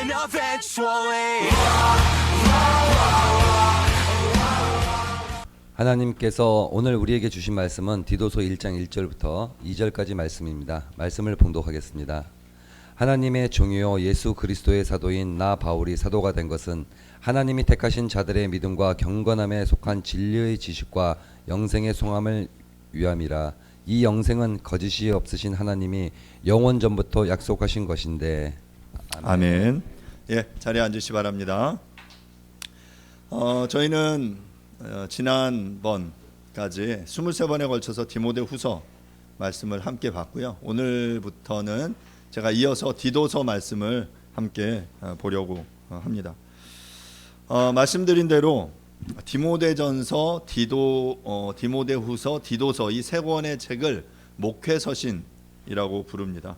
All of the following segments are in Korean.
happen eventually. 하나님께서 오늘 우리에게 주신 말씀은 디도서 1장 1절부터 2절까지 말씀입니다. 말씀을 봉독하겠습니다. 하나님의 종이요 예수 그리스도의 사도인 나 바울이 사도가 된 것은 하나님이 택하신 자들의 믿음과 경건함에 속한 진리의 지식과 영생의 송함을 위함이라. 이 영생은 거짓이 없으신 하나님이 영원 전부터 약속하신 것인데. 아멘. 예, 자리에 앉으시 바랍니다. 저희는 지난번까지 23번에 걸쳐서 디모데후서 말씀을 함께 봤고요. 오늘부터는 제가 이어서 디도서 말씀을 함께 보려고 합니다. 말씀드린 대로 디모데전서, 디모데후서, 디도서 이 세 권의 책을 목회서신이라고 부릅니다.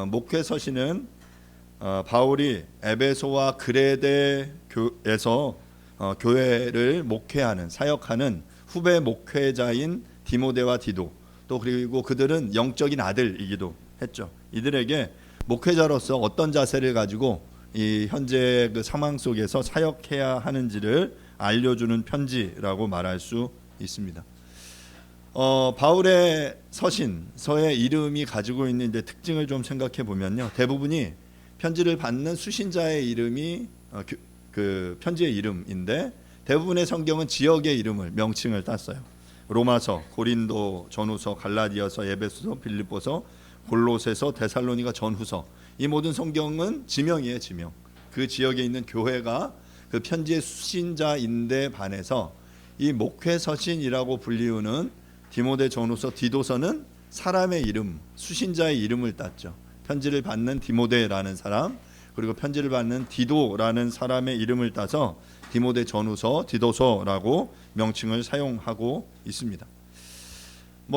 목회서신은 바울이 에베소와 그레데에서 교회를 목회하는 사역하는 후배 목회자인 디모데와 디도, 또 그리고 그들은 영적인 아들이기도 했죠. 이들에게 목회자로서 어떤 자세를 가지고 이 현재 그 상황 속에서 사역해야 하는지를 알려주는 편지라고 말할 수 있습니다. 바울의 서신서의 이름이 가지고 있는 이제 특징을 좀 생각해 보면요, 대부분이 편지를 받는 수신자의 이름이 그 편지의 이름인데, 대부분의 성경은 지역의 이름을 명칭을 땄어요. 로마서, 고린도 전후서, 갈라디아서, 에베소서, 빌립보서, 골로새서, 데살로니가 전후서, 이 모든 성경은 지명이에요. 지명. 그 지역에 있는 교회가 그 편지의 수신자인데 반해서 이 목회서신이라고 불리우는 디모데 전후서, 디도서는 사람의 이름, 수신자의 이름을 땄죠. 편지를 받는 디모데라는 사람, 그리고 편지를 받는 디도라는 사람의 이름을 따서 디모데 전후서, 디도서라고 명칭을 사용하고 있습니다.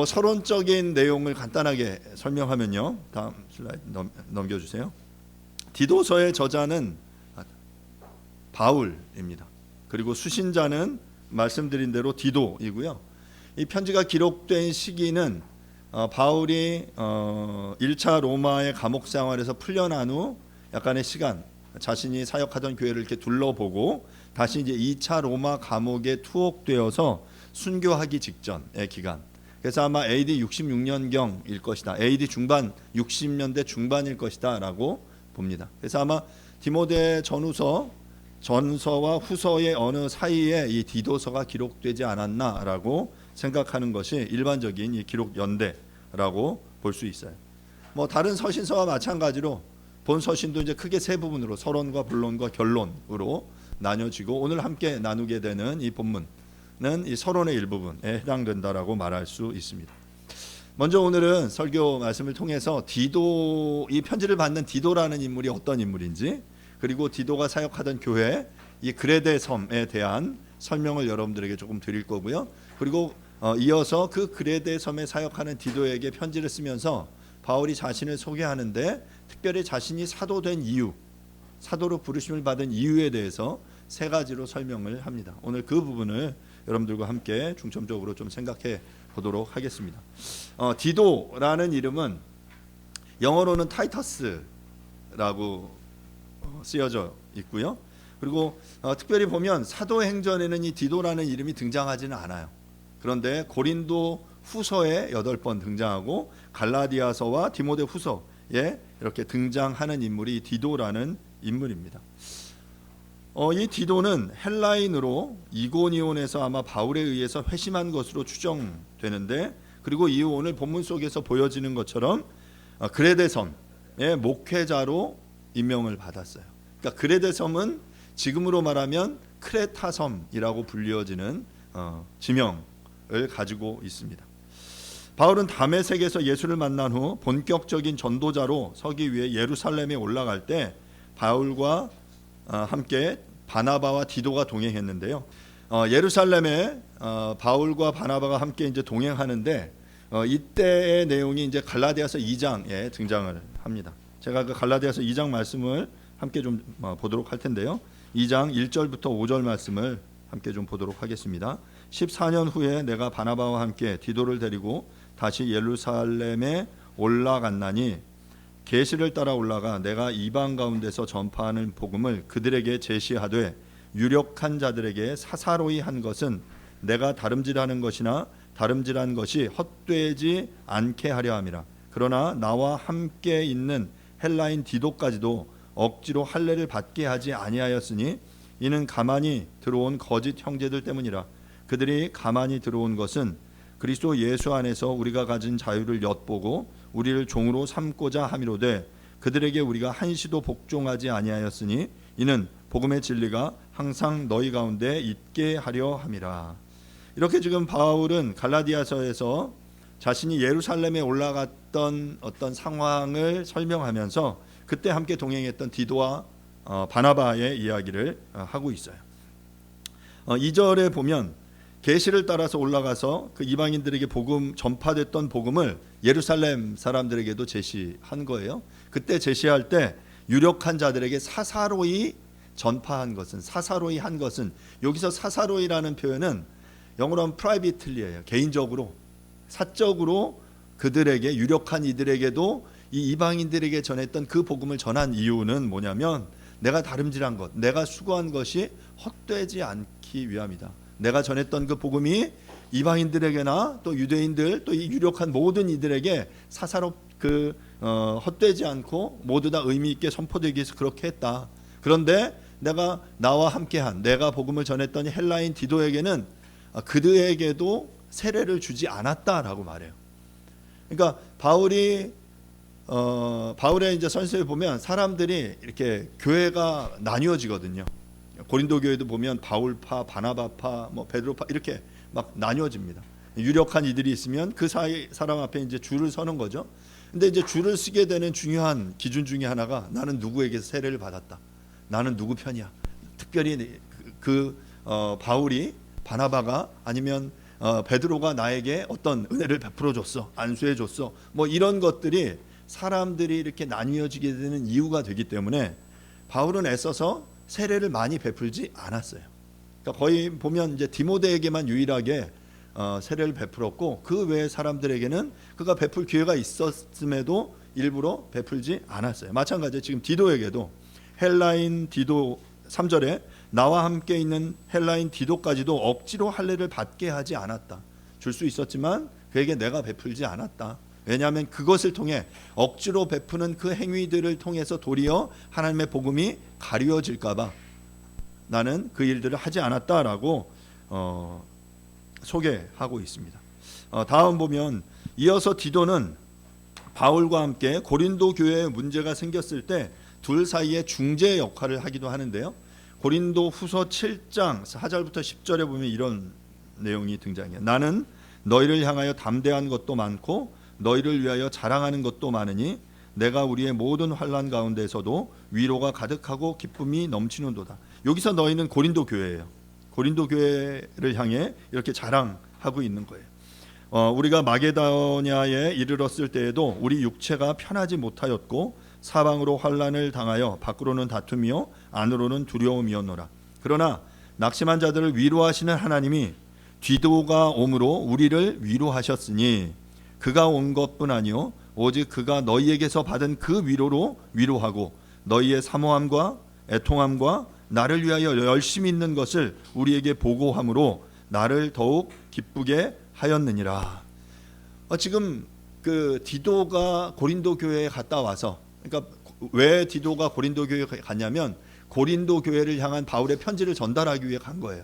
서론적인 내용을 간단하게 설명하면요, 다음 슬라이드 넘겨주세요. 디도서의 저자는 바울입니다. 그리고 수신자는 말씀드린 대로 디도이고요. 이 편지가 기록된 시기는 바울이 1차 로마의 감옥 생활에서 풀려난 후 약간의 시간, 자신이 사역하던 교회를 이렇게 둘러보고 다시 이제 2차 로마 감옥에 투옥되어서 순교하기 직전의 기간. 그래서 아마 AD 66년경일 것이다. AD 중반, 60년대 중반일 것이다라고 봅니다. 그래서 아마 디모데 전서와 후서의 어느 사이에 이 디도서가 기록되지 않았나라고 생각하는 것이 일반적인 이 기록 연대라고 볼 수 있어요. 다른 서신서와 마찬가지로 본 서신도 이제 크게 세 부분으로 서론과 본론과 결론으로 나뉘어지고, 오늘 함께 나누게 되는 이 본문은 이 서론의 일부분에 해당된다라고 말할 수 있습니다. 먼저 오늘은 설교 말씀을 통해서 이 편지를 받는 디도라는 인물이 어떤 인물인지, 그리고 디도가 사역하던 교회 이 그레데 섬에 대한 설명을 여러분들에게 조금 드릴 거고요. 그리고 이어서 그 그레데 섬에 사역하는 디도에게 편지를 쓰면서 바울이 자신을 소개하는데, 특별히 자신이 사도된 이유, 사도로 부르심을 받은 이유에 대해서 세 가지로 설명을 합니다. 오늘 그 부분을 여러분들과 함께 중점적으로 좀 생각해 보도록 하겠습니다. 디도라는 이름은 영어로는 타이터스라고 쓰여져 있고요. 그리고 특별히 보면 사도행전에는 이 디도라는 이름이 등장하지는 않아요. 그런데 고린도 후서에 8번 등장하고 갈라디아서와 디모데 후서에 이렇게 등장하는 인물이 디도라는 인물입니다. 이 디도는 헬라인으로 이고니온에서 아마 바울에 의해서 회심한 것으로 추정되는데, 그리고 이후 오늘 본문 속에서 보여지는 것처럼 그레데 섬의 목회자로 임명을 받았어요. 그러니까 그레데 섬은 지금으로 말하면 크레타 섬이라고 불리어지는 지명을 가지고 있습니다. 바울은 다메섹에서 예수를 만난 후 본격적인 전도자로 서기 위해 예루살렘에 올라갈 때 바울과 함께 바나바와 디도가 동행했는데요. 예루살렘에 바울과 바나바가 함께 이제 동행하는데 이때의 내용이 이제 갈라디아서 2장에 등장을 합니다. 제가 그 갈라디아서 2장 말씀을 함께 좀 보도록 할 텐데요. 2장 1절부터 5절 말씀을 함께 좀 보도록 하겠습니다. 14년 후에 내가 바나바와 함께 디도를 데리고 다시 예루살렘에 올라갔나니 계시를 따라 올라가 내가 이방 가운데서 전파하는 복음을 그들에게 제시하되 유력한 자들에게 사사로이 한 것은 내가 다름질하는 것이나 다름질한 것이 헛되지 않게 하려 함이라. 그러나 나와 함께 있는 헬라인 디도까지도 억지로 할례를 받게 하지 아니하였으니 이는 가만히 들어온 거짓 형제들 때문이라. 그들이 가만히 들어온 것은 그리스도 예수 안에서 우리가 가진 자유를 엿보고 우리를 종으로 삼고자 함이로되 그들에게 우리가 한시도 복종하지 아니하였으니 이는 복음의 진리가 항상 너희 가운데 있게 하려 함이라. 이렇게 지금 바울은 갈라디아서에서 자신이 예루살렘에 올라갔던 어떤 상황을 설명하면서 그때 함께 동행했던 디도와 바나바의 이야기를 하고 있어요. 2절에 보면 계시를 따라서 올라가서 그 이방인들에게 복음 전파됐던 복음을 예루살렘 사람들에게도 제시한 거예요. 그때 제시할 때 유력한 자들에게 사사로이 전파한 것은, 사사로이 한 것은, 여기서 사사로이라는 표현은 영어로 하면 privately예요. 개인적으로, 사적으로 그들에게, 유력한 이들에게도 이 이방인들에게 전했던 그 복음을 전한 이유는 뭐냐면 내가 다름질한 것, 내가 수고한 것이 헛되지 않기 위함이다. 내가 전했던 그 복음이 이방인들에게나 또 유대인들 또 이 유력한 모든 이들에게 헛되지 않고 모두 다 의미 있게 선포되기 위해서 그렇게 했다. 그런데 내가 나와 함께한, 내가 복음을 전했던 헬라인 디도에게는 그들에게도 세례를 주지 않았다라고 말해요. 그러니까 바울의 이제 선서에 보면 사람들이 이렇게 교회가 나뉘어지거든요. 고린도 교회도 보면 바울파, 바나바파, 베드로파 이렇게 막 나뉘어집니다. 유력한 이들이 있으면 그 사람 앞에 이제 줄을 서는 거죠. 근데 이제 줄을 서게 되는 중요한 기준 중에 하나가 나는 누구에게서 세례를 받았다. 나는 누구 편이야. 특별히 바울이, 바나바가 아니면 베드로가 나에게 어떤 은혜를 베풀어 줬어, 안수해 줬어, 이런 것들이 사람들이 이렇게 나뉘어지게 되는 이유가 되기 때문에 바울은 애써서 세례를 많이 베풀지 않았어요. 그러니까 거의 보면 이제 디모데에게만 유일하게 세례를 베풀었고 그 외의 사람들에게는 그가 베풀 기회가 있었음에도 일부러 베풀지 않았어요. 마찬가지로 지금 디도에게도 헬라인 디도 3절에 나와 함께 있는 헬라인 디도까지도 억지로 할례를 받게 하지 않았다. 줄 수 있었지만 그에게 내가 베풀지 않았다. 왜냐하면 그것을 통해 억지로 베푸는 그 행위들을 통해서 도리어 하나님의 복음이 가리워질까 봐 나는 그 일들을 하지 않았다라고 소개하고 있습니다. 다음 보면 이어서 디도는 바울과 함께 고린도 교회에 문제가 생겼을 때 둘 사이에 중재 역할을 하기도 하는데요. 고린도 후서 7장 4절부터 10절에 보면 이런 내용이 등장해요. 나는 너희를 향하여 담대한 것도 많고 너희를 위하여 자랑하는 것도 많으니 내가 우리의 모든 환난 가운데서도 위로가 가득하고 기쁨이 넘치는도다. 여기서 너희는 고린도 교회예요. 고린도 교회를 향해 이렇게 자랑하고 있는 거예요. 우리가 마게도냐에 이르렀을 때에도 우리 육체가 편하지 못하였고 사방으로 환난을 당하여 밖으로는 다툼이요 안으로는 두려움이었노라. 그러나 낙심한 자들을 위로하시는 하나님이 디도가 오므로 우리를 위로하셨으니 그가 온 것뿐 아니요 오직 그가 너희에게서 받은 그 위로로 위로하고 너희의 사모함과 애통함과 나를 위하여 열심히 있는 것을 우리에게 보고함으로 나를 더욱 기쁘게 하였느니라. 지금 그 디도가 고린도 교회에 갔다 와서, 그러니까 왜 디도가 고린도 교회에 갔냐면 고린도 교회를 향한 바울의 편지를 전달하기 위해 간 거예요.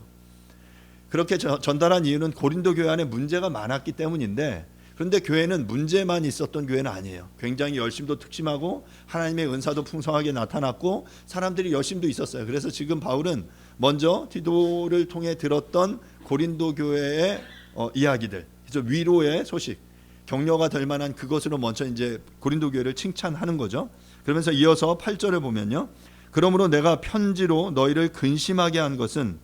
그렇게 전달한 이유는 고린도 교회 안에 문제가 많았기 때문인데, 그런데 교회는 문제만 있었던 교회는 아니에요. 굉장히 열심도 특심하고 하나님의 은사도 풍성하게 나타났고 사람들이 열심도 있었어요. 그래서 지금 바울은 먼저 디도를 통해 들었던 고린도 교회의 이야기들, 그래서 위로의 소식, 격려가 될 만한 그것으로 먼저 이제 고린도 교회를 칭찬하는 거죠. 그러면서 이어서 8절에 보면요. 그러므로 내가 편지로 너희를 근심하게 한 것을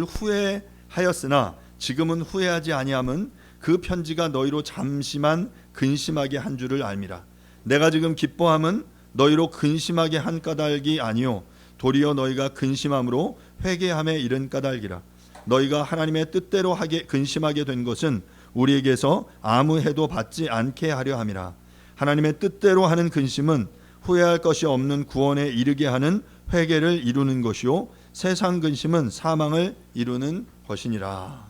후회하였으나 지금은 후회하지 아니함은 그 편지가 너희로 잠시만 근심하게 한 줄을 알미라. 내가 지금 기뻐함은 너희로 근심하게 한 까닭이 아니요 도리어 너희가 근심함으로 회개함에 이른 까닭이라. 너희가 하나님의 뜻대로 근심하게 된 것은 우리에게서 아무 해도 받지 않게 하려 함이라. 하나님의 뜻대로 하는 근심은 후회할 것이 없는 구원에 이르게 하는 회개를 이루는 것이요 세상 근심은 사망을 이루는 것이니라.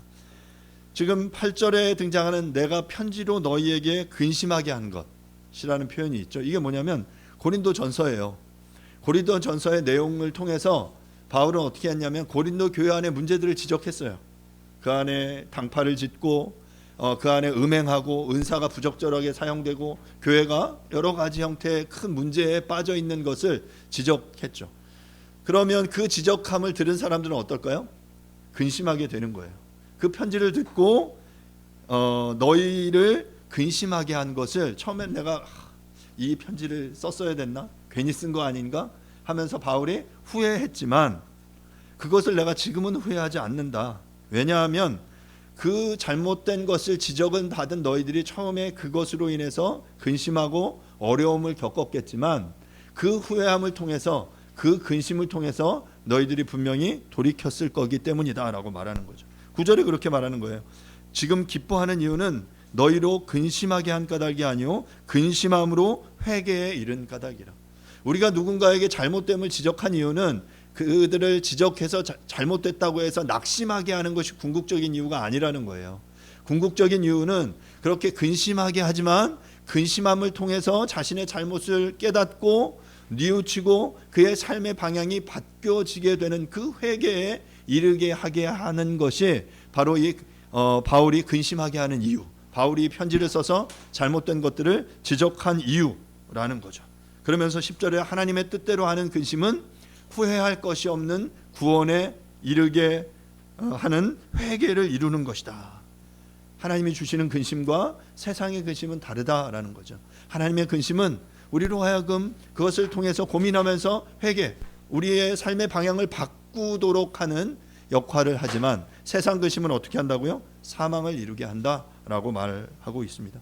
지금 8절에 등장하는 내가 편지로 너희에게 근심하게 한 것이라는 표현이 있죠. 이게 뭐냐면 고린도 전서예요. 고린도 전서의 내용을 통해서 바울은 어떻게 했냐면 고린도 교회 안에 문제들을 지적했어요. 그 안에 당파를 짓고 그 안에 음행하고 은사가 부적절하게 사용되고 교회가 여러 가지 형태의 큰 문제에 빠져 있는 것을 지적했죠. 그러면 그 지적함을 들은 사람들은 어떨까요? 근심하게 되는 거예요. 그 편지를 듣고 너희를 근심하게 한 것을 처음엔 내가 이 편지를 썼어야 됐나? 괜히 쓴 거 아닌가? 하면서 바울이 후회했지만 그것을 내가 지금은 후회하지 않는다. 왜냐하면 그 잘못된 것을 지적은 받은 너희들이 처음에 그것으로 인해서 근심하고 어려움을 겪었겠지만 그 후회함을 통해서 그 근심을 통해서 너희들이 분명히 돌이켰을 거기 때문이다 라고 말하는 거죠. 9절에 그렇게 말하는 거예요. 지금 기뻐하는 이유는 너희로 근심하게 한 까닭이 아니요 근심함으로 회개에 이른 까닭이라. 우리가 누군가에게 잘못됨을 지적한 이유는 그들을 지적해서 잘못됐다고 해서 낙심하게 하는 것이 궁극적인 이유가 아니라는 거예요. 궁극적인 이유는 그렇게 근심하게 하지만 근심함을 통해서 자신의 잘못을 깨닫고 뉘우치고 그의 삶의 방향이 바뀌어지게 되는 그 회개에 이르게 하게 하는 것이 바로 이 바울이 근심하게 하는 이유, 바울이 편지를 써서 잘못된 것들을 지적한 이유라는 거죠. 그러면서 10절에 하나님의 뜻대로 하는 근심은 후회할 것이 없는 구원에 이르게 하는 회개를 이루는 것이다. 하나님이 주시는 근심과 세상의 근심은 다르다라는 거죠. 하나님의 근심은 우리로 하여금 그것을 통해서 고민하면서 회개, 우리의 삶의 방향을 바꾸도록 하는 역할을 하지만 세상 근심은 어떻게 한다고요? 사망을 이루게 한다라고 말하고 있습니다.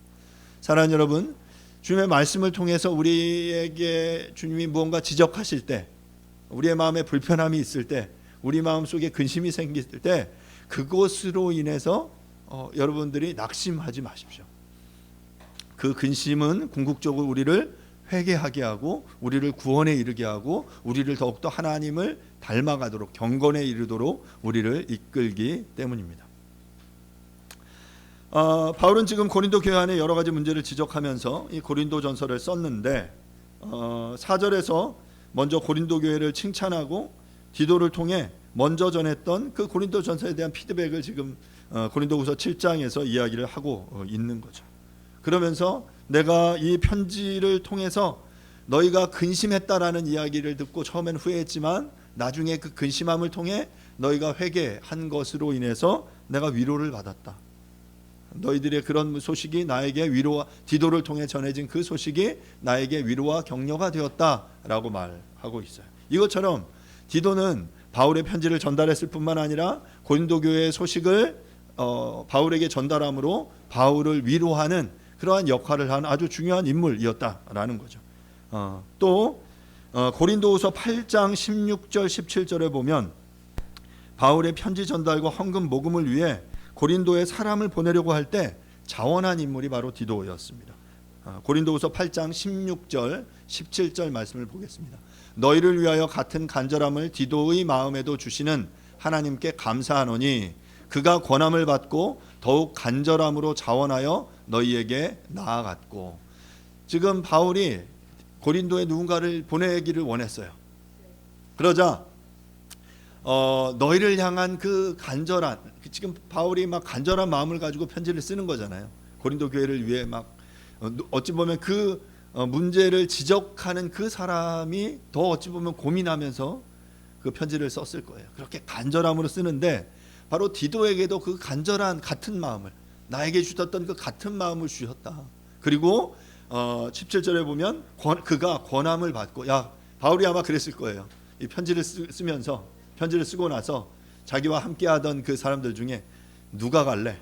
사랑하는 여러분, 주님의 말씀을 통해서 우리에게 주님이 무언가 지적하실 때, 우리의 마음에 불편함이 있을 때, 우리 마음속에 근심이 생길 때 그것으로 인해서 여러분들이 낙심하지 마십시오. 그 근심은 궁극적으로 우리를 회개하게 하고 우리를 구원에 이르게 하고 우리를 더욱더 하나님을 닮아가도록 경건에 이르도록 우리를 이끌기 때문입니다. 바울은 지금 고린도 교회 안에 여러 가지 문제를 지적하면서 이 고린도 전서를 썼는데 4절에서 먼저 고린도 교회를 칭찬하고 디도를 통해 먼저 전했던 그 고린도 전서에 대한 피드백을 지금 고린도후서 7장에서 이야기를 하고 있는 거죠. 그러면서 내가 이 편지를 통해서 너희가 근심했다라는 이야기를 듣고 처음엔 후회했지만 나중에 그 근심함을 통해 너희가 회개한 것으로 인해서 내가 위로를 받았다. 너희들의 그런 소식이 나에게 위로와 디도를 통해 전해진 그 소식이 나에게 위로와 격려가 되었다라고 말하고 있어요. 이것처럼 디도는 바울의 편지를 전달했을 뿐만 아니라 고린도 교회의 소식을 바울에게 전달함으로 바울을 위로하는 그러한 역할을 한 아주 중요한 인물이었다라는 거죠. 또 고린도후서 8장 16절 17절에 보면 바울의 편지 전달과 헌금 모금을 위해 고린도에 사람을 보내려고 할 때 자원한 인물이 바로 디도였습니다. 고린도후서 8장 16절 17절 말씀을 보겠습니다. 너희를 위하여 같은 간절함을 디도의 마음에도 주시는 하나님께 감사하노니 그가 권함을 받고 더욱 간절함으로 자원하여 너희에게 나아갔고. 지금 바울이 고린도에 누군가를 보내기를 원했어요. 그러자 너희를 향한 그 간절한, 지금 바울이 막 간절한 마음을 가지고 편지를 쓰는 거잖아요. 고린도 교회를 위해 막 어찌 보면 그 문제를 지적하는 그 사람이 더 어찌 보면 고민하면서 그 편지를 썼을 거예요. 그렇게 간절함으로 쓰는데 바로 디도에게도 그 간절한 같은 마음을, 나에게 주셨던 그 같은 마음을 주셨다. 그리고 17절에 보면 그가 권함을 받고, 바울이 아마 그랬을 거예요. 이 편지를 쓰면서, 편지를 쓰고 나서 자기와 함께하던 그 사람들 중에 누가 갈래?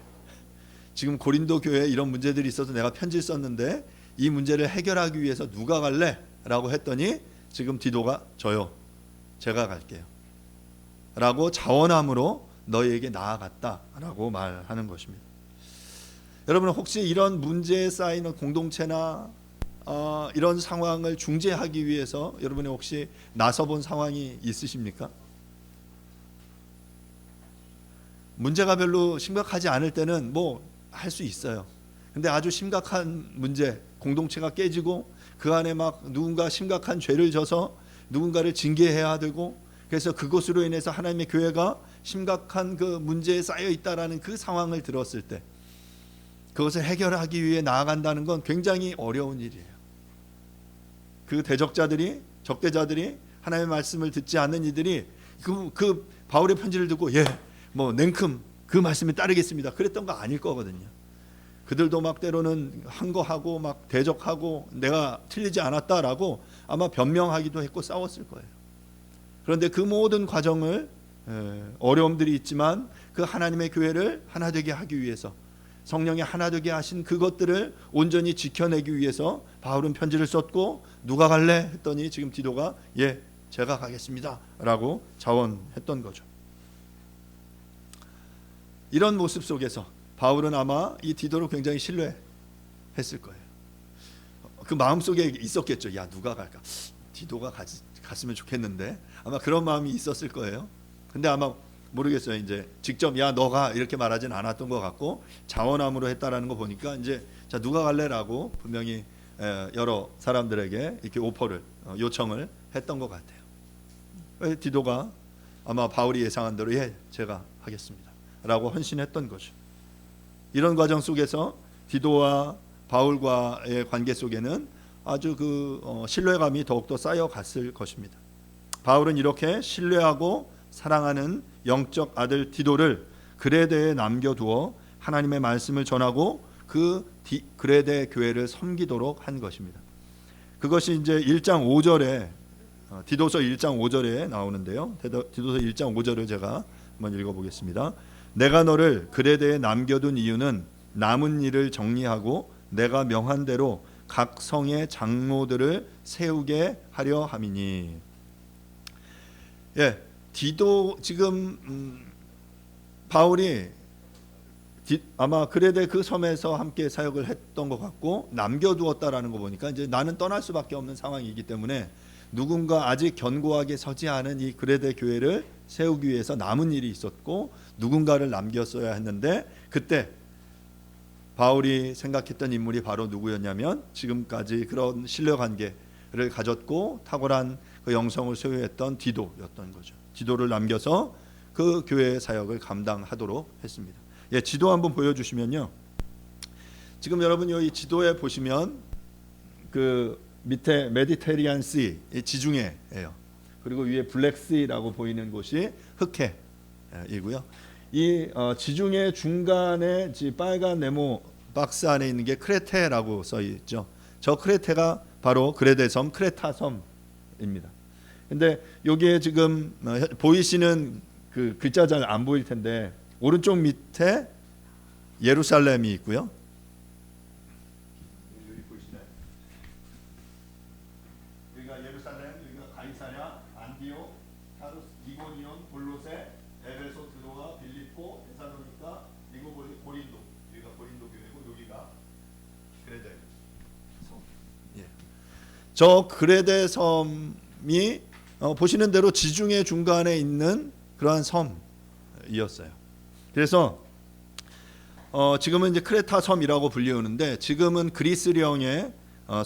지금 고린도 교회에 이런 문제들이 있어서 내가 편지를 썼는데 이 문제를 해결하기 위해서 누가 갈래? 라고 했더니 지금 디도가 저요, 제가 갈게요 라고 자원함으로 너희에게 나아갔다 라고 말하는 것입니다. 여러분, 혹시 이런 문제에 쌓이는 공동체나 이런 상황을 중재하기 위해서 여러분이 혹시 나서본 상황이 있으십니까? 문제가 별로 심각하지 않을 때는 뭐 할 수 있어요. 근데 아주 심각한 문제, 공동체가 깨지고 그 안에 막 누군가 심각한 죄를 져서 누군가를 징계해야 되고, 그래서 그것으로 인해서 하나님의 교회가 심각한 그 문제에 쌓여 있다라는 그 상황을 들었을 때 그것을 해결하기 위해 나아간다는 건 굉장히 어려운 일이에요. 그 대적자들이, 적대자들이, 하나님의 말씀을 듣지 않는 이들이 그 바울의 편지를 듣고 뭐 냉큼 그 말씀에 따르겠습니다 그랬던 거 아닐 거거든요. 그들도 막 때로는 한 거 하고 막 대적하고 내가 틀리지 않았다라고 아마 변명하기도 했고 싸웠을 거예요. 그런데 그 모든 과정을 어려움들이 있지만 그 하나님의 교회를 하나 되게 하기 위해서, 성령이 하나 되게 하신 그것들을 온전히 지켜내기 위해서 바울은 편지를 썼고, 누가 갈래? 했더니 지금 디도가 제가 가겠습니다 라고 자원했던 거죠. 이런 모습 속에서 바울은 아마 이 디도를 굉장히 신뢰했을 거예요. 그 마음속에 있었겠죠. 누가 갈까? 디도가 갔으면 좋겠는데, 아마 그런 마음이 있었을 거예요. 근데 아마 모르겠어요. 이제 직접 너가 이렇게 말하진 않았던 것 같고 자원함으로 했다라는 거 보니까 이제 자 누가 갈래라고 분명히 여러 사람들에게 이렇게 오퍼를 요청을 했던 것 같아요. 디도가 아마 바울이 예상한 대로 제가 하겠습니다 라고 헌신했던 거죠. 이런 과정 속에서 디도와 바울과의 관계 속에는 아주 신뢰감이 더욱더 쌓여갔을 것입니다. 바울은 이렇게 신뢰하고 사랑하는 영적 아들 디도를 그레데에 남겨두어 하나님의 말씀을 전하고 그레데 교회를 섬기도록 한 것입니다. 그것이 이제 1장 5절에 디도서 1장 5절에 나오는데요. 디도서 1장 5절을 제가 한번 읽어보겠습니다. 내가 너를 그레데에 남겨둔 이유는 남은 일을 정리하고 내가 명한 대로 각 성의 장로들을 세우게 하려 함이니. 디도 지금 바울이 아마 그레데 그 섬에서 함께 사역을 했던 것 같고 남겨두었다라는 거 보니까 이제 나는 떠날 수밖에 없는 상황이기 때문에 누군가 아직 견고하게 서지 않은 이 그레데 교회를 세우기 위해서 남은 일이 있었고 누군가를 남겼어야 했는데, 그때 바울이 생각했던 인물이 바로 누구였냐면 지금까지 그런 신뢰관계를 가졌고 탁월한 그 영성을 소유했던 디도였던 거죠. 디도를 남겨서 그 교회의 사역을 감당하도록 했습니다. 지도 한번 보여주시면요. 지금 여러분 이 지도에 보시면 그 밑에 메디테리안 씨, 지중해예요. 그리고 위에 블랙시라고 보이는 곳이 흑해이고요. 이 지중해 중간에 빨간 네모 박스 안에 있는 게 크레테라고 써 있죠. 저 크레테가 바로 그레데 섬, 크레타 섬입니다. 근데 여기에 지금 보이시는 그 글자 잘 안 보일 텐데 오른쪽 밑에 예루살렘이 있고요. 여기 보이시나요? 여기가 예루살렘, 여기가 가이사랴, 안디옥, 타르스, 이고니온, 골로새, 에베소, 드로아, 빌립보, 데살로니가, 그리고 고린도. 여기가 고린도 교회고 여기가 그레데 섬. 저 그레데 섬이 보시는 대로 지중해 중간에 있는 그러한 섬이었어요. 그래서 지금은 이제 크레타 섬이라고 불리우는데 지금은 그리스령의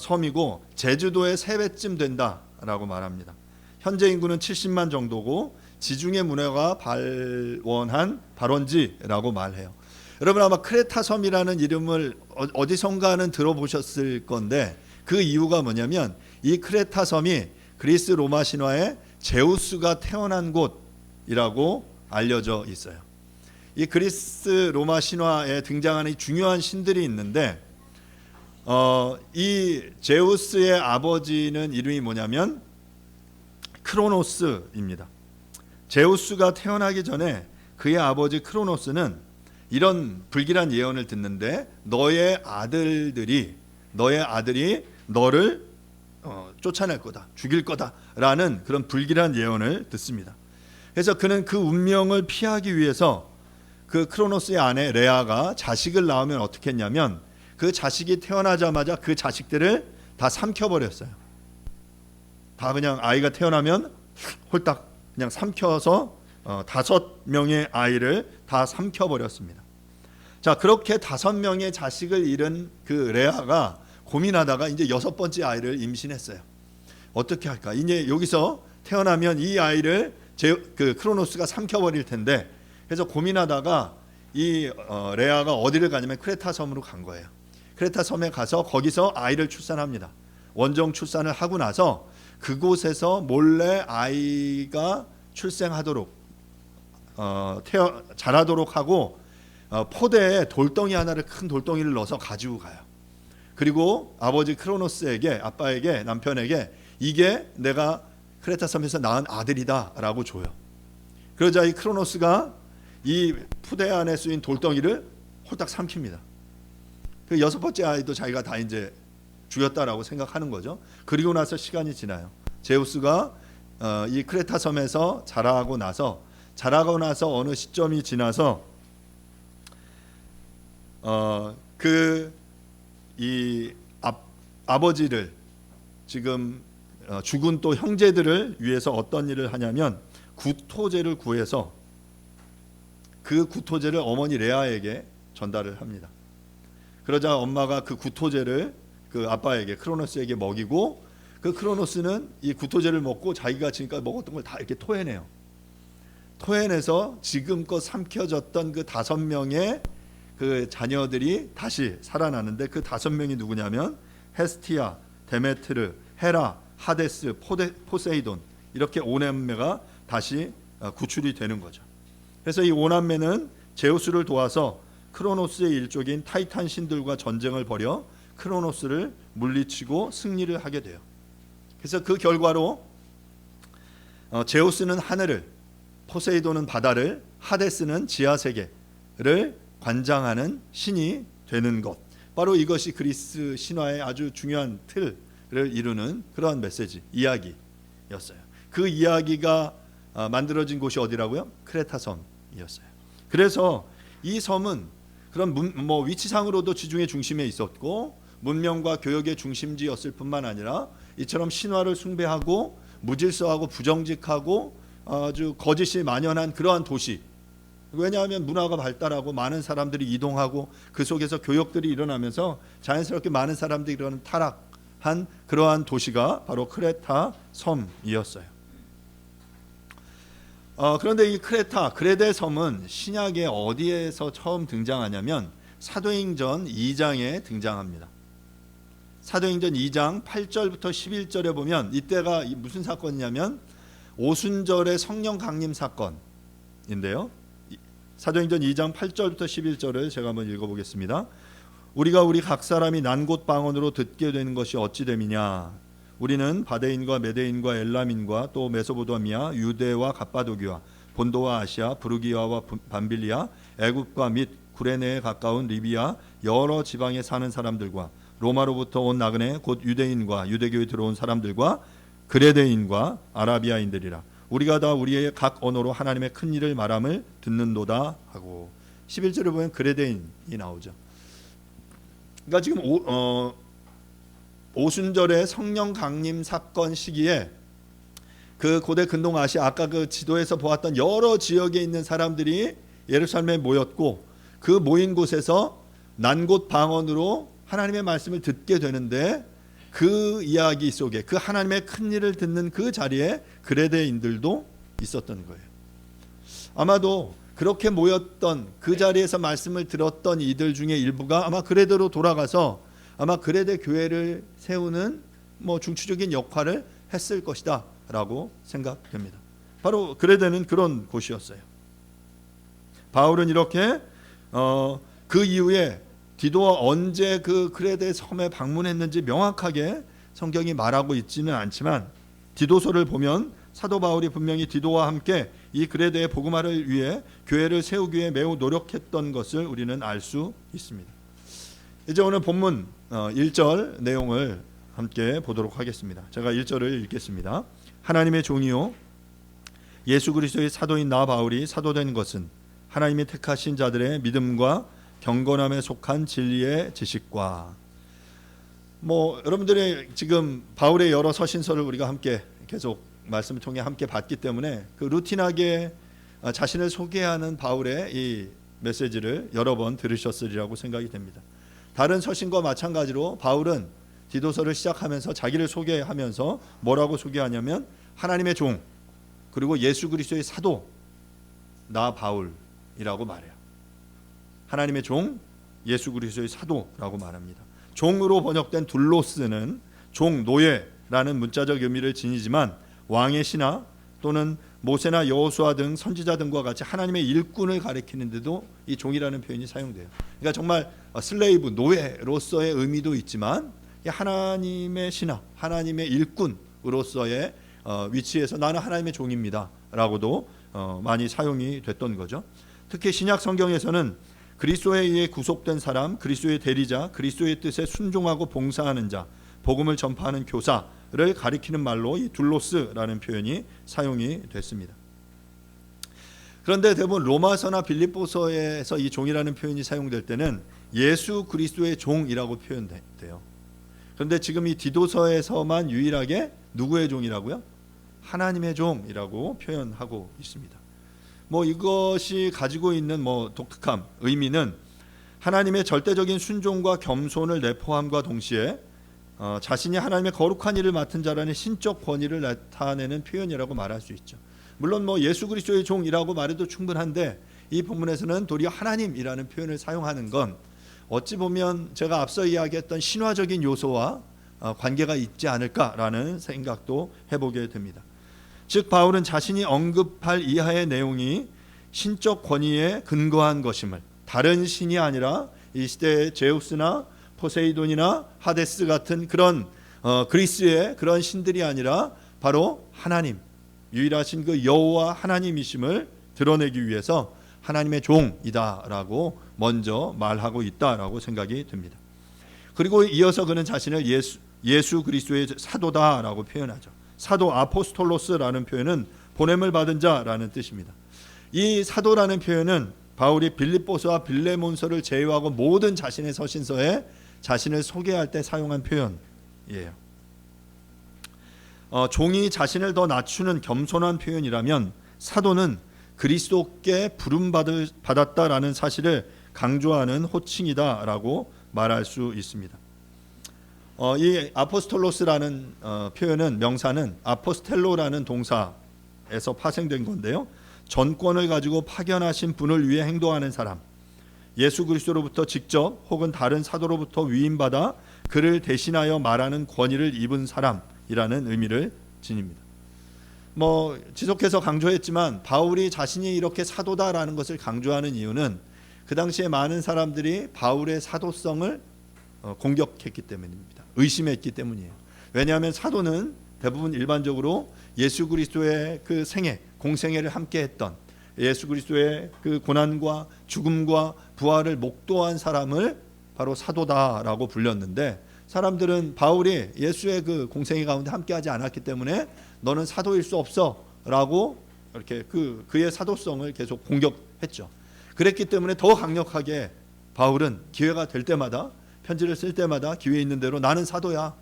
섬이고 제주도의 3배쯤 된다라고 말합니다. 현재 인구는 70만 정도고 지중해 문화가 발원한 발원지라고 말해요. 여러분 아마 크레타 섬이라는 이름을 어디선가는 들어보셨을 건데 그 이유가 뭐냐면 이 크레타 섬이 그리스 로마 신화에 제우스가 태어난 곳이라고 알려져 있어요. 이 그리스 로마 신화에 등장하는 중요한 신들이 있는데 이 제우스의 아버지는 이름이 뭐냐면 크로노스입니다. 제우스가 태어나기 전에 그의 아버지 크로노스는 이런 불길한 예언을 듣는데 너의 아들이 너를 쫓아낼 거다, 죽일 거다라는 그런 불길한 예언을 듣습니다. 그래서 그는 그 운명을 피하기 위해서 그 크로노스의 아내 레아가 자식을 낳으면 어떻게 했냐면 그 자식이 태어나자마자 그 자식들을 다 삼켜버렸어요. 다 그냥 아이가 태어나면 홀딱 그냥 삼켜서 5명의 아이를 다 삼켜버렸습니다. 자, 그렇게 5명의 자식을 잃은 그 레아가 고민하다가 이제 6번째 아이를 임신했어요. 어떻게 할까? 이제 여기서 태어나면 이 아이를 그 크로노스가 삼켜버릴 텐데, 그래서 고민하다가 이 레아가 어디를 가냐면 크레타 섬으로 간 거예요. 크레타 섬에 가서 거기서 아이를 출산합니다. 원정 출산을 하고 나서 그곳에서 몰래 아이가 출생하도록 자라도록 하고 포대에 돌덩이 하나를, 큰 돌덩이를 넣어서 가지고 가요. 그리고 아버지 크로노스에게, 아빠에게, 남편에게 이게 내가 크레타 섬에서 낳은 아들이다라고 줘요. 그러자 이 크로노스가 이 푸대 안에 쓰인 돌덩이를 홀딱 삼킵니다. 그 6번째 아이도 자기가 다 이제 죽였다라고 생각하는 거죠. 그리고 나서 시간이 지나요. 제우스가 이 크레타 섬에서 자라고 나서 어느 시점이 지나서 아버지를 지금 죽은 또 형제들을 위해서 어떤 일을 하냐면 구토제를 구해서 그 구토제를 어머니 레아에게 전달을 합니다. 그러자 엄마가 그 구토제를 그 아빠에게, 크로노스에게 먹이고, 그 크로노스는 이 구토제를 먹고 자기가 지금까지 먹었던 걸 다 이렇게 토해내요. 토해내서 지금껏 삼켜졌던 그 5명의 그 자녀들이 다시 살아나는데, 그 5명이 누구냐면 헤스티아, 데메트르, 헤라, 하데스, 포세이돈, 이렇게 5남매가 다시 구출이 되는 거죠. 그래서 이 5남매는 제우스를 도와서 크로노스의 일족인 타이탄 신들과 전쟁을 벌여 크로노스를 물리치고 승리를 하게 돼요. 그래서 그 결과로 제우스는 하늘을, 포세이돈은 바다를, 하데스는 지하세계를 관장하는 신이 되는 것, 바로 이것이 그리스 신화의 아주 중요한 틀을 이루는 그러한 메시지, 이야기였어요. 그 이야기가 만들어진 곳이 어디라고요? 크레타 섬이었어요. 그래서 이 섬은 그런 위치상으로도 지중해 중심에 있었고 문명과 교역의 중심지였을 뿐만 아니라 이처럼 신화를 숭배하고 무질서하고 부정직하고 아주 거짓이 만연한 그러한 도시. 왜냐하면 문화가 발달하고 많은 사람들이 이동하고 그 속에서 교역들이 일어나면서 자연스럽게 많은 사람들이 이런 타락한 그러한 도시가 바로 크레타 섬이었어요. 그런데 이 그레데 섬은 신약에 어디에서 처음 등장하냐면 사도행전 2장에 등장합니다. 사도행전 2장 8절부터 11절에 보면 이때가 무슨 사건이냐면 오순절의 성령 강림 사건인데요. 사도행전 2장 8절부터 11절을 제가 한번 읽어보겠습니다. 우리가 우리 각 사람이 난 곳 방언으로 듣게 되는 것이 어찌 됨이냐. 우리는 바데인과 메데인과 엘람인과 또 메소포타미아, 유대와 갑바도기와 본도와 아시아, 부르기아와 밤빌리아, 애굽과 및 구레네에 가까운 리비아 여러 지방에 사는 사람들과 로마로부터 온 나그네 곧 유대인과 유대교에 들어온 사람들과 그레데인과 아라비아인들이라. 우리가 다 우리의 각 언어로 하나님의 큰 일을 말함을 듣는도다 하고 11절에 보면 그레데인이 나오죠. 그러니까 지금 오순절의 성령 강림 사건 시기에 그 고대 근동 아시아, 아까 그 지도에서 보았던 여러 지역에 있는 사람들이 예루살렘에 모였고 그 모인 곳에서 난 곳 방언으로 하나님의 말씀을 듣게 되는데 그 이야기 속에 그 하나님의 큰 일을 듣는 그 자리에 그레데인들도 있었던 거예요. 아마도 그렇게 모였던 그 자리에서 말씀을 들었던 이들 중에 일부가 아마 그레데로 돌아가서 아마 그레데 교회를 세우는 중추적인 역할을 했을 것이다 라고 생각됩니다. 바로 그레데는 그런 곳이었어요. 바울은 이렇게 그 이후에 디도가 언제 그 그레데 섬에 방문했는지 명확하게 성경이 말하고 있지는 않지만 디도서를 보면 사도 바울이 분명히 디도와 함께 이 그레데의 복음화를 위해 교회를 세우기 위해 매우 노력했던 것을 우리는 알 수 있습니다. 이제 오늘 본문 1절 내용을 함께 보도록 하겠습니다. 제가 1절을 읽겠습니다. 하나님의 종이요 예수 그리스도의 사도인 나 바울이 사도된 것은 하나님이 택하신 자들의 믿음과 경건함에 속한 진리의 지식과 뭐 여러분들이 지금 바울의 여러 서신서를 우리가 함께 계속 말씀을 통해 함께 봤기 때문에 그 루틴하게 자신을 소개하는 바울의 이 메시지를 여러 번 들으셨으리라고 생각이 됩니다. 다른 서신과 마찬가지로 바울은 디도서를 시작하면서 자기를 소개하면서 뭐라고 소개하냐면 하나님의 종 그리고 예수 그리스도의 사도 나 바울이라고 말해요. 하나님의 종 예수 그리스도의 사도라고 말합니다. 종으로 번역된 둘로스는 종 노예라는 문자적 의미를 지니지만 왕의 신하 또는 모세나 여호수아 등 선지자 등과 같이 하나님의 일꾼을 가리키는데도 이 종이라는 표현이 사용돼요. 그러니까 정말 슬레이브 노예로서의 의미도 있지만 하나님의 신하, 하나님의 일꾼으로서의 위치에서 나는 하나님의 종입니다라고도 많이 사용이 됐던 거죠. 특히 신약 성경에서는 그리스도에 의해 구속된 사람, 그리스도의 대리자, 그리스도의 뜻에 순종하고 봉사하는 자, 복음을 전파하는 교사를 가리키는 말로 이 둘로스라는 표현이 사용이 됐습니다. 그런데 대부분 로마서나 빌립보서에서 이 종이라는 표현이 사용될 때는 예수 그리스도의 종이라고 표현돼요. 그런데 지금 이 디도서에서만 유일하게 누구의 종이라고요? 하나님의 종이라고 표현하고 있습니다. 뭐 이것이 가지고 있는 뭐 독특함, 의미는 하나님의 절대적인 순종과 겸손을 내포함과 동시에 자신이 하나님의 거룩한 일을 맡은 자라는 신적 권위를 나타내는 표현이라고 말할 수 있죠. 물론 뭐 예수 그리스도의 종이라고 말해도 충분한데 이 본문에서는 도리어 하나님이라는 표현을 사용하는 건 어찌 보면 제가 앞서 이야기했던 신화적인 요소와 관계가 있지 않을까라는 생각도 해보게 됩니다. 즉 바울은 자신이 언급할 이하의 내용이 신적 권위에 근거한 것임을, 다른 신이 아니라 이 시대의 제우스나 포세이돈이나 하데스 같은 그런 그리스의 그런 신들이 아니라 바로 하나님, 유일하신 그 여호와 하나님이심을 드러내기 위해서 하나님의 종이다라고 먼저 말하고 있다라고 생각이 듭니다. 그리고 이어서 그는 자신을 예수 그리스도의 사도다라고 표현하죠. 사도 아포스톨로스라는 표현은 보냄을 받은 자라는 뜻입니다. 이 사도라는 표현은 바울이 빌립보서와 빌레몬서를 제외하고 모든 자신의 서신서에 자신을 소개할 때 사용한 표현이에요. 종이 자신을 더 낮추는 겸손한 표현이라면 사도는 그리스도께 부름받았다라는 사실을 강조하는 호칭이다라고 말할 수 있습니다. 이 아포스톨로스라는 표현은 명사는 아포스텔로라는 동사에서 파생된 건데요. 전권을 가지고 파견하신 분을 위해 행동하는 사람, 예수 그리스도로부터 직접 혹은 다른 사도로부터 위임받아 그를 대신하여 말하는 권위를 입은 사람이라는 의미를 지닙니다. 뭐 지속해서 강조했지만 바울이 자신이 이렇게 사도다라는 것을 강조하는 이유는 그 당시에 많은 사람들이 바울의 사도성을 공격했기 때문입니다. 의심했기 때문이에요. 왜냐하면 사도는 대부분 일반적으로 예수 그리스도의 그 생애, 공생애를 함께했던 예수 그리스도의 그 고난과 죽음과 부활을 목도한 사람을 바로 사도다라고 불렸는데 사람들은 바울이 예수의 그 공생애 가운데 함께하지 않았기 때문에 너는 사도일 수 없어라고 이렇게 그의 사도성을 계속 공격했죠. 그랬기 때문에 더 강력하게 바울은 기회가 될 때마다 편지를 쓸 때마다 기회 있는 대로 나는 사도야.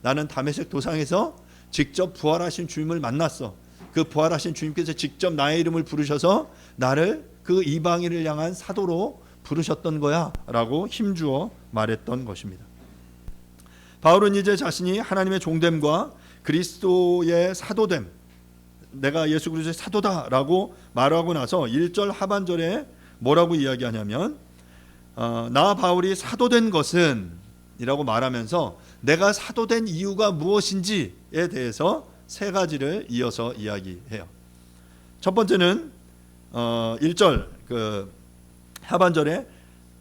나는 다메섹 도상에서 직접 부활하신 주님을 만났어. 그 부활하신 주님께서 직접 나의 이름을 부르셔서 나를 그 이방인을 향한 사도로 부르셨던 거야 라고 힘주어 말했던 것입니다. 바울은 이제 자신이 하나님의 종됨과 그리스도의 사도됨, 내가 예수 그리스도의 사도다라고 말하고 나서 1절 하반절에 뭐라고 이야기하냐면 나 바울이 사도된 것은 이라고 말하면서 내가 사도된 이유가 무엇인지에 대해서 세 가지를 이어서 이야기해요. 첫 번째는 1절 그 하반절에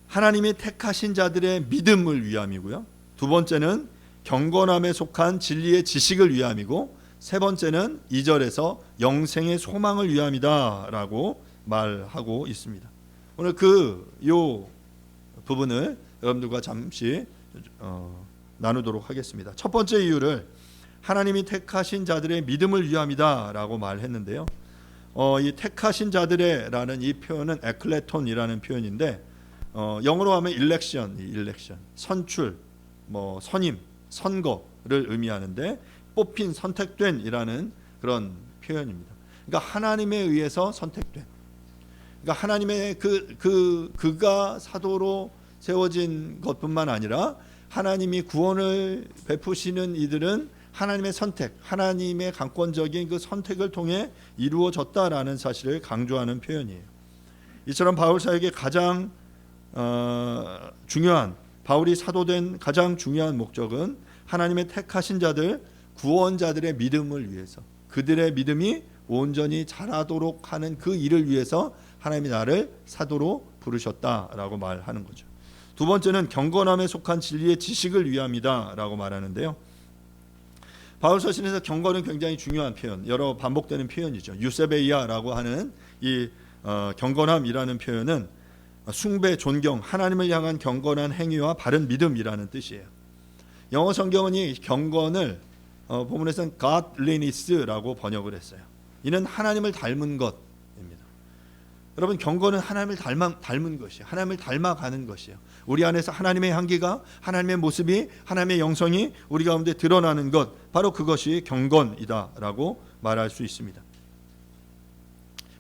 하나님이 택하신 자들의 믿음을 위함이고요. 두 번째는 경건함에 속한 진리의 지식을 위함이고 세 번째는 2절에서 영생의 소망을 위함이다라고 말하고 있습니다. 오늘 요 부분을 여러분들과 잠시 나누도록 하겠습니다. 첫 번째 이유를 하나님이 택하신 자들의 믿음을 위함이다라고 말했는데요. 이 택하신 자들의라는 이 표현은 에클레톤이라는 표현인데 영어로 하면 일렉션, 선출, 선임, 선거를 의미하는데 뽑힌 선택된이라는 그런 표현입니다. 그러니까 하나님에 의해서 선택된. 그러니까 하나님의 그가 사도로 세워진 것뿐만 아니라 하나님이 구원을 베푸시는 이들은 하나님의 선택, 하나님의 강권적인 그 선택을 통해 이루어졌다라는 사실을 강조하는 표현이에요. 이처럼 바울 사역의 가장 중요한, 바울이 사도된 가장 중요한 목적은 하나님의 택하신 자들, 구원자들의 믿음을 위해서, 그들의 믿음이 온전히 자라도록 하는 그 일을 위해서 하나님이 나를 사도로 부르셨다라고 말하는 거죠. 두 번째는 경건함에 속한 진리의 지식을 위함이다라고 말하는데요. 바울 서신에서 경건은 굉장히 중요한 표현, 여러 반복되는 표현이죠. 유세베이아라고 하는 이 경건함이라는 표현은 숭배, 존경, 하나님을 향한 경건한 행위와 바른 믿음이라는 뜻이에요. 영어 성경은 이 경건을 본문에서는 godliness라고 번역을 했어요. 이는 하나님을 닮은 것입니다. 여러분, 경건은 하나님을 닮은 것이에요. 하나님을 닮아가는 것이에요. 우리 안에서 하나님의 향기가, 하나님의 모습이, 하나님의 영성이 우리 가운데 드러나는 것, 바로 그것이 경건이다라고 말할 수 있습니다.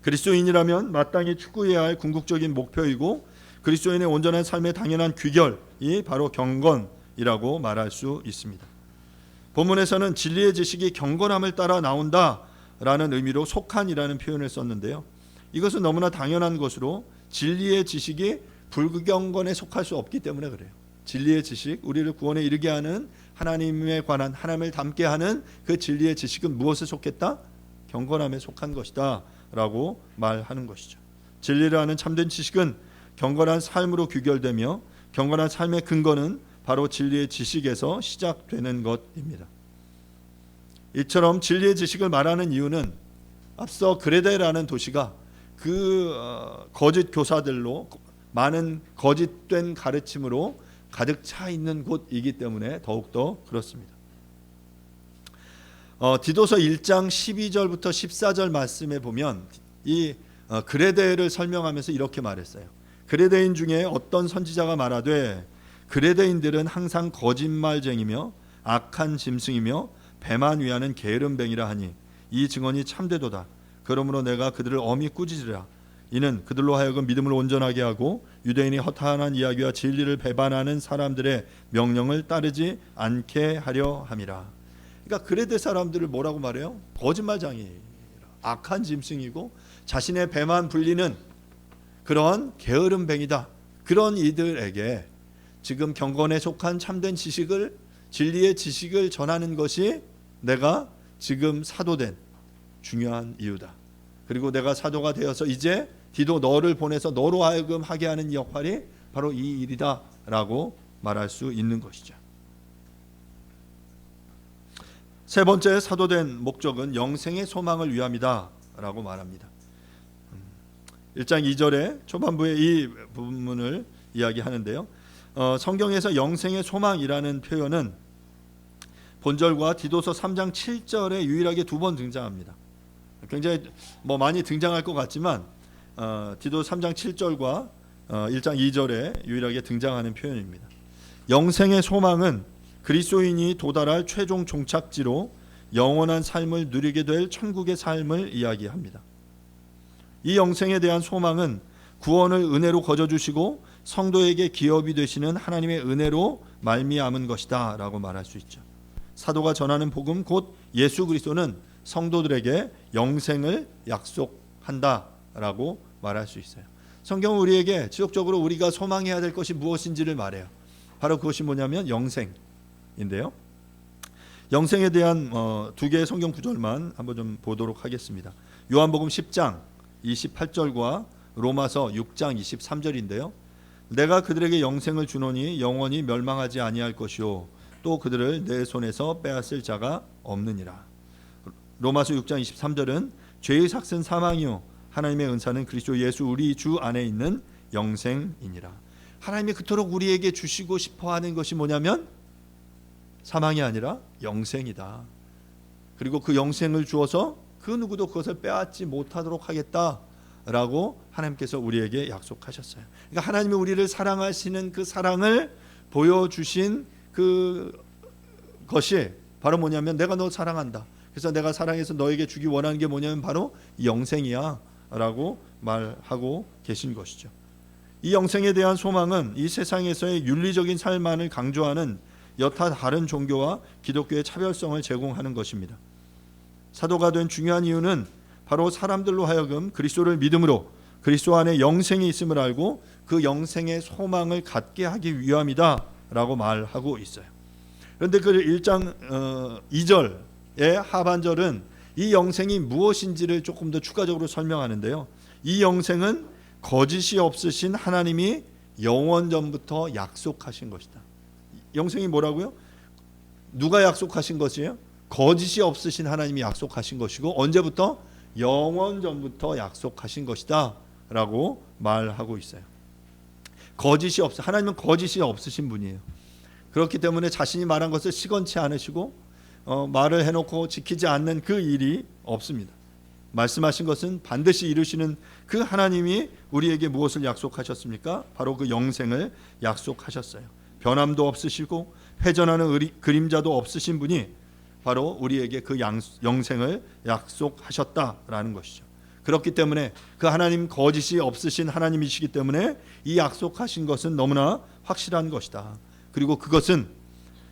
그리스도인이라면 마땅히 추구해야 할 궁극적인 목표이고 그리스도인의 온전한 삶의 당연한 귀결이 바로 경건이라고 말할 수 있습니다. 본문에서는 진리의 지식이 경건함을 따라 나온다라는 의미로 속한이라는 표현을 썼는데요. 이것은 너무나 당연한 것으로 진리의 지식이 불경건에 속할 수 없기 때문에 그래요. 진리의 지식, 우리를 구원에 이르게 하는 하나님에 관한, 하나님을 닮게 하는 그 진리의 지식은 무엇에 속했다? 경건함에 속한 것이다 라고 말하는 것이죠. 진리를 아는 참된 지식은 경건한 삶으로 귀결되며 경건한 삶의 근거는 바로 진리의 지식에서 시작되는 것입니다. 이처럼 진리의 지식을 말하는 이유는 앞서 그레데라는 도시가 그 거짓 교사들로, 많은 거짓된 가르침으로 가득 차 있는 곳이기 때문에 더욱더 그렇습니다. 디도서 1장 12절부터 14절 말씀에 보면 이 그레데를 설명하면서 이렇게 말했어요. 그레데인 중에 어떤 선지자가 말하되 그레데인들은 항상 거짓말쟁이며 악한 짐승이며 배만 위하는 게으름뱅이라 하니 이 증언이 참되도다. 그러므로 내가 그들을 엄히 꾸짖으라. 이는 그들로 하여금 믿음을 온전하게 하고 유대인이 허탄한 이야기와 진리를 배반하는 사람들의 명령을 따르지 않게 하려 함이라. 그러니까 그레데 사람들을 뭐라고 말해요? 거짓말쟁이, 악한 짐승이고 자신의 배만 불리는 그런 게으름뱅이다. 그런 이들에게 지금 경건에 속한 참된 지식을, 진리의 지식을 전하는 것이 내가 지금 사도된 중요한 이유다. 그리고 내가 사도가 되어서 이제 디도 너를 보내서 너로 하여금 하게 하는 역할이 바로 이 일이다 라고 말할 수 있는 것이죠. 세 번째 사도된 목적은 영생의 소망을 위함이다 라고 말합니다. 1장 2절에 초반부에 이 부분을 이야기하는데요. 성경에서 영생의 소망이라는 표현은 본절과 디도서 3장 7절에 유일하게 두 번 등장합니다. 굉장히 많이 등장할 것 같지만 디도서 3장 7절과 1장 2절에 유일하게 등장하는 표현입니다. 영생의 소망은 그리스도인이 도달할 최종 종착지로 영원한 삶을 누리게 될 천국의 삶을 이야기합니다. 이 영생에 대한 소망은 구원을 은혜로 거저주시고 성도에게 기업이 되시는 하나님의 은혜로 말미암은 것이다 라고 말할 수 있죠. 사도가 전하는 복음 곧 예수 그리스도는 성도들에게 영생을 약속한다 라고 말할 수 있어요. 성경은 우리에게 지속적으로 우리가 소망해야 될 것이 무엇인지를 말해요. 바로 그것이 뭐냐면 영생인데요. 영생에 대한 두 개의 성경 구절만 한번 좀 보도록 하겠습니다. 요한복음 10장 28절과 로마서 6장 23절인데요. 내가 그들에게 영생을 주노니 영원히 멸망하지 아니할 것이요 또 그들을 내 손에서 빼앗을 자가 없느니라. 로마서 6장 23절은 죄의 삭은 사망이요 하나님의 은사는 그리스도 예수 우리 주 안에 있는 영생이니라. 하나님이 그토록 우리에게 주시고 싶어하는 것이 뭐냐면 사망이 아니라 영생이다. 그리고 그 영생을 주어서 그 누구도 그것을 빼앗지 못하도록 하겠다라고 하나님께서 우리에게 약속하셨어요. 그러니까 하나님이 우리를 사랑하시는 그 사랑을 보여주신 그 것이 바로 뭐냐면 내가 너 사랑한다. 그래서 내가 사랑해서 너에게 주기 원하는 게 뭐냐면 바로 영생이야 라고 말하고 계신 것이죠. 이 영생에 대한 소망은 이 세상에서의 윤리적인 삶만을 강조하는 여타 다른 종교와 기독교의 차별성을 제공하는 것입니다. 사도가 된 중요한 이유는 바로 사람들로 하여금 그리스도를 믿음으로 그리스도 안에 영생이 있음을 알고 그 영생의 소망을 갖게 하기 위함이다 라고 말하고 있어요. 그런데 그 1장 2절의 하반절은 이 영생이 무엇인지를 조금 더 추가적으로 설명하는데요. 이 영생은 거짓이 없으신 하나님이 영원전부터 약속하신 것이다. 영생이 뭐라고요? 누가 약속하신 것이에요? 거짓이 없으신 하나님이 약속하신 것이고 언제부터? 영원전부터 약속하신 것이다 라고 말하고 있어요. 거짓이 없어. 하나님은 거짓이 없으신 분이에요. 그렇기 때문에 자신이 말한 것을 시건치 않으시고 말을 해놓고 지키지 않는 그 일이 없습니다. 말씀하신 것은 반드시 이루시는 그 하나님이 우리에게 무엇을 약속하셨습니까? 바로 그 영생을 약속하셨어요. 변함도 없으시고 회전하는 그림자도 없으신 분이 바로 우리에게 그 영생을 약속하셨다라는 것이죠. 그렇기 때문에 그 하나님 거짓이 없으신 하나님이시기 때문에 이 약속하신 것은 너무나 확실한 것이다. 그리고 그것은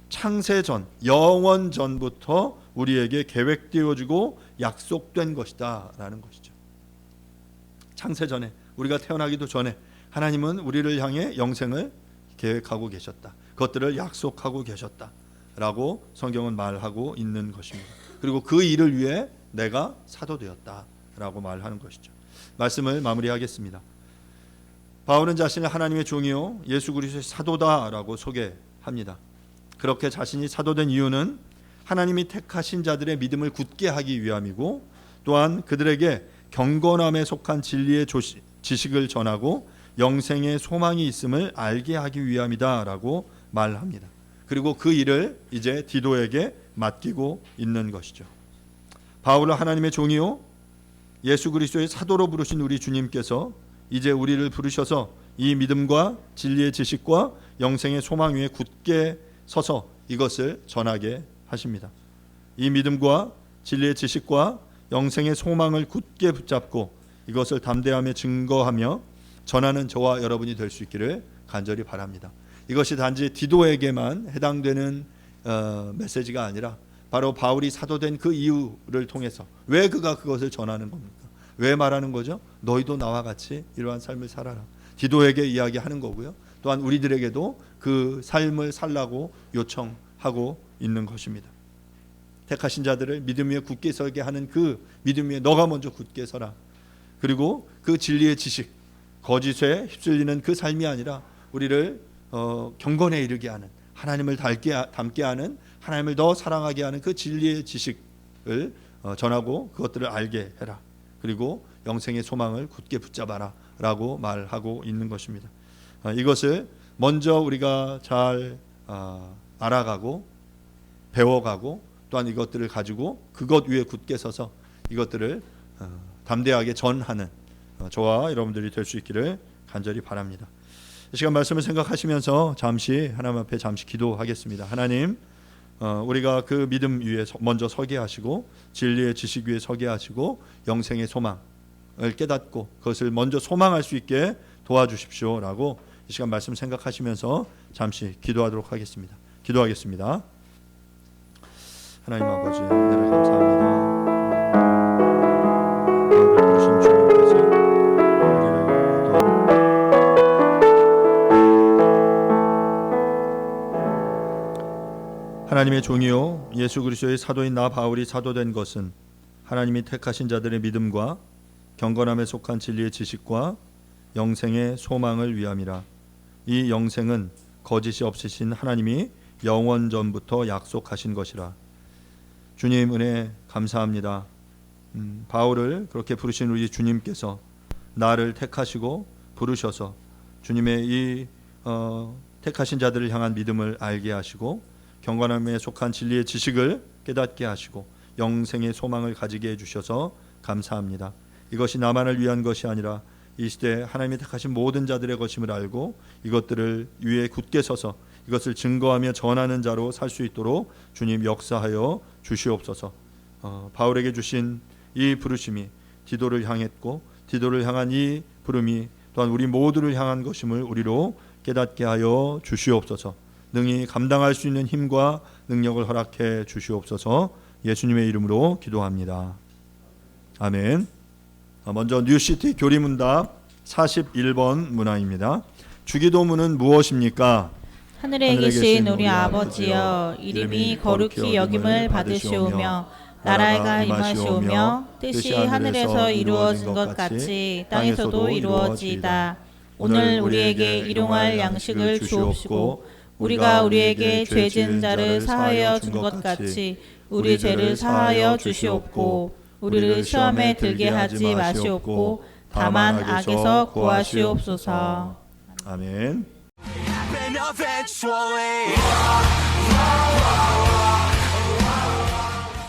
창세전, 영원전부터 우리에게 계획되어지고 약속된 것이다 라는 것이죠. 창세전에 우리가 태어나기도 전에 하나님은 우리를 향해 영생을 계획하고 계셨다. 그것들을 약속하고 계셨다 라고 성경은 말하고 있는 것입니다. 그리고 그 일을 위해 내가 사도되었다 라고 말하는 것이죠. 말씀을 마무리하겠습니다. 바울은 자신을 하나님의 종이요 예수 그리스도의 사도다라고 소개합니다. 그렇게 자신이 사도된 이유는 하나님이 택하신 자들의 믿음을 굳게 하기 위함이고 또한 그들에게 경건함에 속한 진리의 지식을 전하고 영생의 소망이 있음을 알게 하기 위함이다라고 말합니다. 그리고 그 일을 이제 디도에게 맡기고 있는 것이죠. 바울은 하나님의 종이요 예수 그리스도의 사도로 부르신 우리 주님께서 이제 우리를 부르셔서 이 믿음과 진리의 지식과 영생의 소망 위에 굳게 서서 이것을 전하게 하십니다. 이 믿음과 진리의 지식과 영생의 소망을 굳게 붙잡고 이것을 담대하며 증거하며 전하는 저와 여러분이 될 수 있기를 간절히 바랍니다. 이것이 단지 디도에게만 해당되는 메시지가 아니라 바로 바울이 사도된 그 이유를 통해서 왜 그가 그것을 전하는 겁니까? 왜 말하는 거죠? 너희도 나와 같이 이러한 삶을 살아라. 디도에게 이야기하는 거고요. 또한 우리들에게도 그 삶을 살라고 요청하고 있는 것입니다. 택하신 자들을 믿음 위에 굳게 서게 하는 그 믿음 위에 너가 먼저 굳게 서라. 그리고 그 진리의 지식, 거짓에 휩쓸리는 그 삶이 아니라 우리를 경건에 이르게 하는 하나님을 닮게 하는 하나님을 더 사랑하게 하는 그 진리의 지식을 전하고 그것들을 알게 해라. 그리고 영생의 소망을 굳게 붙잡아라 라고 말하고 있는 것입니다. 이것을 먼저 우리가 잘 알아가고 배워가고 또한 이것들을 가지고 그것 위에 굳게 서서 이것들을 담대하게 전하는 저와 여러분들이 될 수 있기를 간절히 바랍니다. 이 시간 말씀을 생각하시면서 잠시 하나님 앞에 잠시 기도하겠습니다. 하나님, 우리가 그 믿음 위에 먼저 서게 하시고 진리의 지식 위에 서게 하시고 영생의 소망을 깨닫고 그것을 먼저 소망할 수 있게 도와주십시오라고 이 시간 말씀 생각하시면서 잠시 기도하도록 하겠습니다. 기도하겠습니다. 하나님 아버지, 은혜를 감사합니다. 부르신 주님께서 하나님의 종이요 예수 그리스도의 사도인 나 바울이 사도된 것은 하나님이 택하신 자들의 믿음과 경건함에 속한 진리의 지식과 영생의 소망을 위함이라. 이 영생은 거짓이 없으신 하나님이 영원 전부터 약속하신 것이라. 주님 은혜 감사합니다. 바울을 그렇게 부르신 우리 주님께서 나를 택하시고 부르셔서 주님의 이 택하신 자들을 향한 믿음을 알게 하시고 경건함에 속한 진리의 지식을 깨닫게 하시고 영생의 소망을 가지게 해주셔서 감사합니다. 이것이 나만을 위한 것이 아니라 이 시대에 하나님이 택하신 모든 자들의 것임을 알고 이것들을 위에 굳게 서서 이것을 증거하며 전하는 자로 살 수 있도록 주님 역사하여 주시옵소서. 바울에게 주신 이 부르심이 디도를 향했고 디도를 향한 이 부름이 또한 우리 모두를 향한 것임을 우리로 깨닫게 하여 주시옵소서. 능히 감당할 수 있는 힘과 능력을 허락해 주시옵소서. 예수님의 이름으로 기도합니다. 아멘. 먼저 뉴시티 교리문답 41번 문항입니다. 주기도문은 무엇입니까? 하늘에 계신 우리 아버지여, 이름이 거룩히 여김을 받으시오며 나라가 임하시오며 뜻이 하늘에서 이루어진 것 같이 땅에서도 이루어지이다. 오늘 우리에게 일용할 양식을 주옵시고 우리가 우리에게 죄 지은 자를 사하여 준 것 같이 우리 죄를 사하여 주시옵고 우리를 시험에 들게 하지 마시옵고 다만 악에서 구하시옵소서. 아멘. Happen eventually.